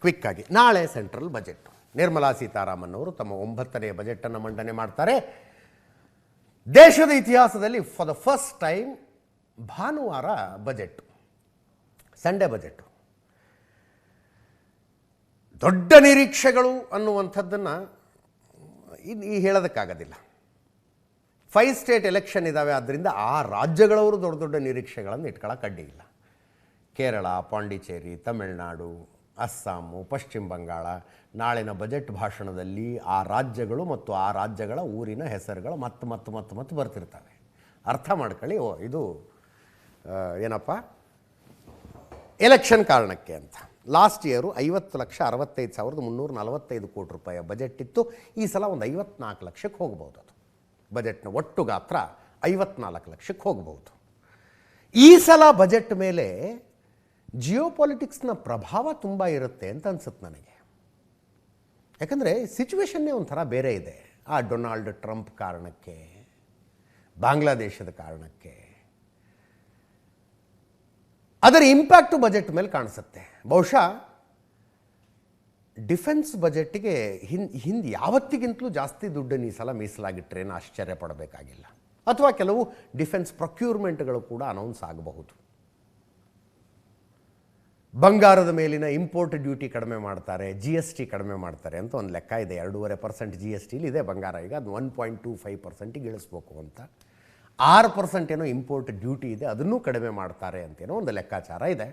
Quick ಆಗಿ ನಾಳೆ central budget Nirmala Sitharaman ಅವರು ತಮ್ಮ 9ನೇ ಬಜೆಟ್ ಅನ್ನು ಮಂಡನೆ ಮಾಡ್ತಾರೆ. ದೇಶದ ಇತಿಹಾಸದಲ್ಲಿ ಫಾರ್ ದ ಫಸ್ಟ್ ಟೈಮ್ ಭಾನುವಾರ ಬಜೆಟ್, ಸಂಡೇ ಬಜೆಟ್. ದೊಡ್ಡ ನಿರೀಕ್ಷೆಗಳು ಅನ್ನುವಂಥದ್ದನ್ನು ಈ ಹೇಳೋದಕ್ಕಾಗೋದಿಲ್ಲ. 5 ಸ್ಟೇಟ್ ಎಲೆಕ್ಷನ್ ಇದ್ದಾವೆ, ಆದ್ದರಿಂದ ಆ ರಾಜ್ಯಗಳವರು ದೊಡ್ಡ ದೊಡ್ಡ ನಿರೀಕ್ಷೆಗಳನ್ನು ಇಟ್ಕೊಳ್ಳೋಕೆ ಅಡ್ಡಿ ಇಲ್ಲ. ಕೇರಳ, ಪಾಂಡಿಚೇರಿ, ತಮಿಳುನಾಡು, ಅಸ್ಸಾಮು, ಪಶ್ಚಿಮ ಬಂಗಾಳ, ನಾಳಿನ ಬಜೆಟ್ ಭಾಷಣದಲ್ಲಿ ಆ ರಾಜ್ಯಗಳು ಮತ್ತು ಆ ರಾಜ್ಯಗಳ ಊರಿನ ಹೆಸರುಗಳು ಮತ್ತೆ ಬರ್ತಿರ್ತವೆ. ಅರ್ಥ ಮಾಡ್ಕೊಳ್ಳಿ, ಇದು ಏನಪ್ಪ ಎಲೆಕ್ಷನ್ ಕಾರಣಕ್ಕೆ ಅಂತ. ಲಾಸ್ಟ್ ಇಯರು 50,65,345 ಕೋಟಿ ರೂಪಾಯಿಯ ಬಜೆಟ್ ಇತ್ತು. ಈ ಸಲ ಒಂದು 54 ಲಕ್ಷಕ್ಕೆ ಹೋಗ್ಬೋದು. ಅದು ಬಜೆಟ್ನ ಒಟ್ಟು ಗಾತ್ರ 54 ಲಕ್ಷಕ್ಕೆ ಹೋಗ್ಬೋದು. ಈ ಸಲ ಬಜೆಟ್ ಮೇಲೆ ಜಿಯೋಪಾಲಿಟಿಕ್ಸ್ನ ಪ್ರಭಾವ ತುಂಬ ಇರುತ್ತೆ ಅಂತ ಅನ್ಸುತ್ತೆ ನನಗೆ. ಯಾಕಂದರೆ ಸಿಚುವೇಶನ್ನೇ ಒಂಥರ ಬೇರೆ ಇದೆ. ಆ ಡೊನಾಲ್ಡ್ ಟ್ರಂಪ್ ಕಾರಣಕ್ಕೆ, ಬಾಂಗ್ಲಾದೇಶದ ಕಾರಣಕ್ಕೆ ಅದರ ಇಂಪ್ಯಾಕ್ಟು ಬಜೆಟ್ ಮೇಲೆ ಕಾಣಿಸುತ್ತೆ. ಬಹುಶಃ ಡಿಫೆನ್ಸ್ ಬಜೆಟ್ಗೆ ಹಿಂದೆ ಯಾವತ್ತಿಗಿಂತಲೂ ಜಾಸ್ತಿ ದುಡ್ಡನ್ನು ಈ ಸಲ ಮೀಸಲಾಗಿಟ್ಟರೇನು ಆಶ್ಚರ್ಯ ಪಡಬೇಕಾಗಿಲ್ಲ. ಅಥವಾ ಕೆಲವು ಡಿಫೆನ್ಸ್ ಪ್ರೊಕ್ಯೂರ್ಮೆಂಟ್ಗಳು ಕೂಡ ಅನೌನ್ಸ್ ಆಗಬಹುದು. ಬಂಗಾರದ ಮೇಲಿನ ಇಂಪೋರ್ಟ್ ಡ್ಯೂಟಿ ಕಡಿಮೆ ಮಾಡ್ತಾರೆ, GST ಕಡಿಮೆ ಮಾಡ್ತಾರೆ ಅಂತ ಒಂದು ಲೆಕ್ಕ ಇದೆ. 2.5% GSTಲಿ ಇದೆ ಬಂಗಾರ. ಈಗ ಅದು 1.25%ಗೆ ಇಳಿಸ್ಬೇಕು ಅಂತ. 6% ಏನೋ ಇಂಪೋರ್ಟ್ ಡ್ಯೂಟಿ ಇದೆ, ಅದನ್ನೂ ಕಡಿಮೆ ಮಾಡ್ತಾರೆ ಅಂತೇನೋ ಒಂದು ಲೆಕ್ಕಾಚಾರ ಇದೆ.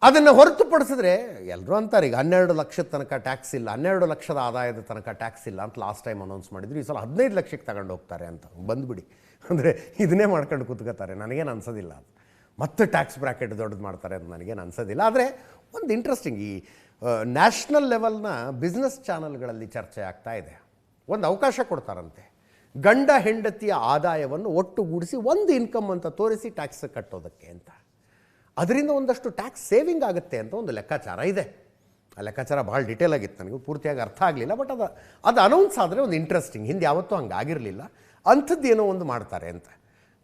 ಅದನ್ನು ಹೊರತುಪಡಿಸಿದ್ರೆ ಎಲ್ಲರೂ ಅಂತಾರೆ ಈಗ 12 ಲಕ್ಷದ ತನಕ ಟ್ಯಾಕ್ಸ್ ಇಲ್ಲ, 12 ಲಕ್ಷದ ಆದಾಯದ ತನಕ ಟ್ಯಾಕ್ಸ್ ಇಲ್ಲ ಅಂತ ಲಾಸ್ಟ್ ಟೈಮ್ ಅನೌನ್ಸ್ ಮಾಡಿದ್ರು. ಈ ಸಲ 15 ಲಕ್ಷಕ್ಕೆ ತಗೊಂಡು ಹೋಗ್ತಾರೆ ಅಂತ. ಬಂದುಬಿಡಿ, ಅಂದರೆ ಇದನ್ನೇ ಮಾಡ್ಕೊಂಡು ಕೂತ್ಕೋತಾರೆ. ನನಗೇನು ಅನ್ಸೋದಿಲ್ಲ. ಅದು ಮತ್ತೆ ಟ್ಯಾಕ್ಸ್ ಬ್ರ್ಯಾಕೆಟ್ ದೊಡ್ಡದು ಮಾಡ್ತಾರೆ ಅಂತ ನನಗೇನು ಅನ್ಸೋದಿಲ್ಲ. ಆದರೆ ಒಂದು ಇಂಟ್ರೆಸ್ಟಿಂಗ್, ಈ ನ್ಯಾಷನಲ್ ಲೆವೆಲ್ನ ಬಿಸ್ನೆಸ್ ಚಾನಲ್ಗಳಲ್ಲಿ ಚರ್ಚೆ ಆಗ್ತಾ ಇದೆ. ಒಂದು ಅವಕಾಶ ಕೊಡ್ತಾರಂತೆ, ಗಂಡ ಹೆಂಡತಿಯ ಆದಾಯವನ್ನು ಒಟ್ಟುಗೂಡಿಸಿ ಒಂದು ಇನ್ಕಮ್ ಅಂತ ತೋರಿಸಿ ಟ್ಯಾಕ್ಸ್ ಕಟ್ಟೋದಕ್ಕೆ ಅಂತ. ಅದರಿಂದ ಒಂದಷ್ಟು ಟ್ಯಾಕ್ಸ್ ಸೇವಿಂಗ್ ಆಗುತ್ತೆ ಅಂತ ಒಂದು ಲೆಕ್ಕಾಚಾರ ಇದೆ. ಆ ಲೆಕ್ಕಾಚಾರ ಭಾಳ ಡೀಟೇಲ್ ಆಗಿತ್ತು, ನನಗೂ ಪೂರ್ತಿಯಾಗಿ ಅರ್ಥ ಆಗಲಿಲ್ಲ. ಬಟ್ ಅದು ಅನೌನ್ಸ್ ಆದರೆ ಒಂದು ಇಂಟ್ರೆಸ್ಟಿಂಗ್. ಹಿಂದೆ ಯಾವತ್ತೂ ಹಂಗೆ ಆಗಿರಲಿಲ್ಲ. ಅಂಥದ್ದು ಏನೋ ಒಂದು ಮಾಡ್ತಾರೆ ಅಂತ.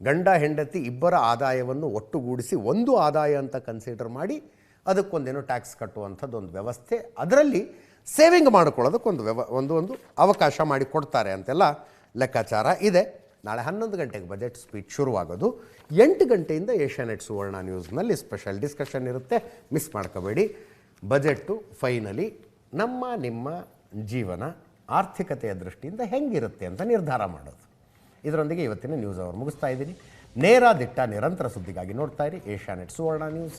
ಗಂಡ ಹೆಂಡತಿ ಇಬ್ಬರ ಆದಾಯವನ್ನು ಒಟ್ಟುಗೂಡಿಸಿ ಒಂದು ಆದಾಯ ಅಂತ ಕನ್ಸಿಡರ್ ಮಾಡಿ ಅದಕ್ಕೊಂದೇನೋ ಟ್ಯಾಕ್ಸ್ ಕಟ್ಟುವಂಥದ್ದು ಒಂದು ವ್ಯವಸ್ಥೆ, ಅದರಲ್ಲಿ ಸೇವಿಂಗ್ ಮಾಡ್ಕೊಳ್ಳೋದಕ್ಕೊಂದು ಒಂದು ಅವಕಾಶ ಮಾಡಿ ಕೊಡ್ತಾರೆ ಅಂತೆಲ್ಲ ಲೆಕ್ಕಾಚಾರ ಇದೆ. ನಾಳೆ 11 ಗಂಟೆಗೆ ಬಜೆಟ್ ಸ್ಪೀಚ್ ಶುರುವಾಗೋದು. 8 ಗಂಟೆಯಿಂದ ಏಷ್ಯಾನೆಟ್ ಸುವರ್ಣ ನ್ಯೂಸ್ನಲ್ಲಿ ಸ್ಪೆಷಲ್ ಡಿಸ್ಕಷನ್ ಇರುತ್ತೆ, ಮಿಸ್ ಮಾಡ್ಕೋಬೇಡಿ. ಬಜೆಟ್ಟು ಫೈನಲಿ ನಿಮ್ಮ ಜೀವನ ಆರ್ಥಿಕತೆಯ ದೃಷ್ಟಿಯಿಂದ ಹೆಂಗಿರುತ್ತೆ ಅಂತ ನಿರ್ಧಾರ ಮಾಡೋದು. ಇದರೊಂದಿಗೆ ಇವತ್ತಿನ ನ್ಯೂಸ್ ಅವರ್ ಮುಗಿಸ್ತಾ ಇದ್ದೀನಿ. ನೇರ ದಿಟ್ಟ ನಿರಂತರ ಸುದ್ದಿಗಾಗಿ ನೋಡ್ತಾ ಇರಿ ಏಷ್ಯಾನೆಟ್ ಸುವರ್ಣ ನ್ಯೂಸ್.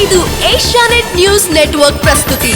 ಇದು ಏಷ್ಯಾನೆಟ್ ನ್ಯೂಸ್ ನೆಟ್ವರ್ಕ್ ಪ್ರಸ್ತುತಿ.